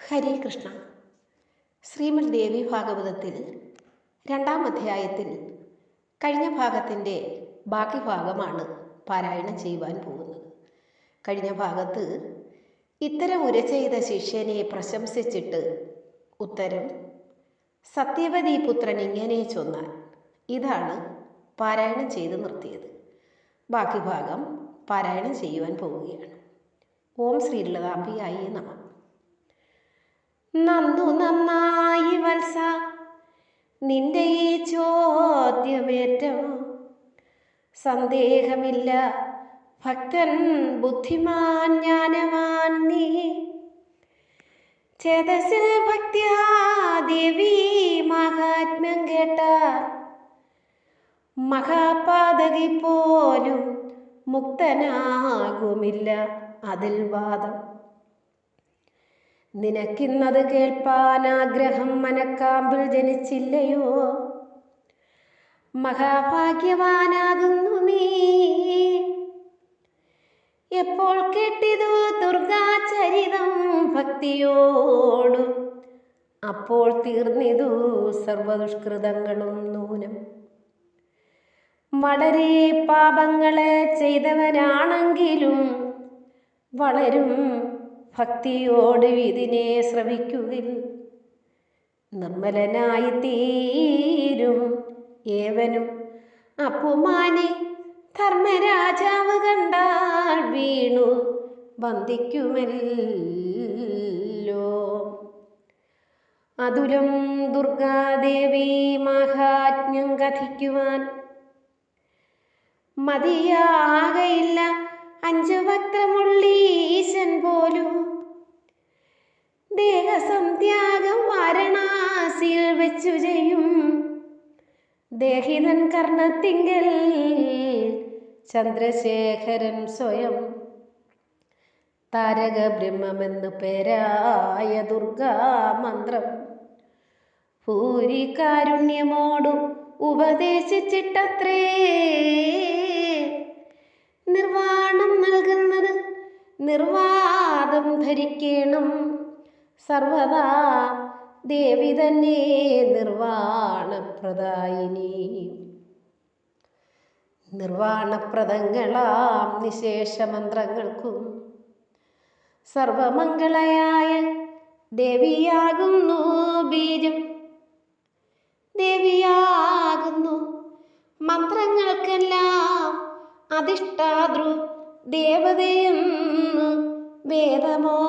ഹരേ കൃഷ്ണ. ശ്രീമദ് ദേവി ഭാഗവതത്തിൽ 2-ാം അധ്യായത്തിൽ കഴിഞ്ഞ ഭാഗത്തിൻ്റെ ബാക്കി ഭാഗമാണ് പാരായണം ചെയ്യുവാൻ പോകുന്നത്. കഴിഞ്ഞ ഭാഗത്ത് ഇത്തരം ഉര ചെയ്ത ശിഷ്യനെ പ്രശംസിച്ചിട്ട് ഉത്തരം സത്യവതി പുത്രൻ ഇങ്ങനെ ചൊന്നാൻ, ഇതാണ് പാരായണം ചെയ്ത് നിർത്തിയത്. ബാക്കി ഭാഗം പാരായണം ചെയ്യുവാൻ പോവുകയാണ്. ഓം ശ്രീ ലളിതാംബികായേ നമഃ. നന്നു നന്നായി വത്സ, നിന്റെ ഈ ചോദ്യമേറ്റം സന്ദേഹമില്ല. ഭക്തൻ ബുദ്ധിമാൻ ജ്ഞാനവാൻ നീ, ചേതസിൽ ഭക്ത്യാ ദേവി മഹാത്മ്യം കേട്ട മഹാപാതകി പോലും മുക്തനാകുമില്ല അതിൽ വാദം. നിനക്കിന്നത് കേൾപ്പാൻ ആഗ്രഹം മനക്കാമ്പിൽ ജനിച്ചില്ലയോ? മഹാഭാഗ്യവാനാകുന്നു നീ. എപ്പോൾ കേട്ടിതു ദുർഗാചരിതം ഭക്തിയോടു, അപ്പോൾ തീർന്നിതു സർവദുഷ്കൃതങ്ങളും നൂനം. വളരെ പാപങ്ങളെ ചെയ്തവനാണെങ്കിലും വളരും ഭക്തിയോട് ഇതിനെ ശ്രവിക്കുകിൽ നിർമ്മലനായി തീരും ഏവനും. അപ്പുമാനെ ധർമ്മരാജാവ് കണ്ടാൽ വീണു വന്ദിക്കുമല്ലോ. അതുലം ദുർഗാദേവി മഹാത്മ്യം കഥിക്കുവാൻ മതിയാകയില്ല 5 വക്രമുള്ളീശൻ പോലും. ദേഹസന്ത്യാഗം വാരണാസിയിൽ വെച്ചു ചെയ്യും ദേഹിതൻ കർണത്തിങ്കൽ ചന്ദ്രശേഖരൻ സ്വയം. താരക ബ്രഹ്മമെന്നു പേരായ ദുർഗാമന്ത്രം ഭൂരി കാരുണ്യമോടും ഉപദേശിച്ചിട്ടത്രേ നിർവാണം നൽകുന്നത്. നിർവാദം ധരിക്കണം സർവദാ ദേവി തന്നെ നിർവാണപ്രദായിനി. നിർവാണപ്രദങ്ങളാം നിശേഷമന്ത്രങ്ങൾക്കും സർവമംഗളയായ ദേവിയാകുന്നു ബീജം. ദേവിയാകുന്നു മന്ത്രങ്ങൾക്കെല്ലാം അധിഷ്ഠാതൃ ദേവതയെന്ന് വേദമോ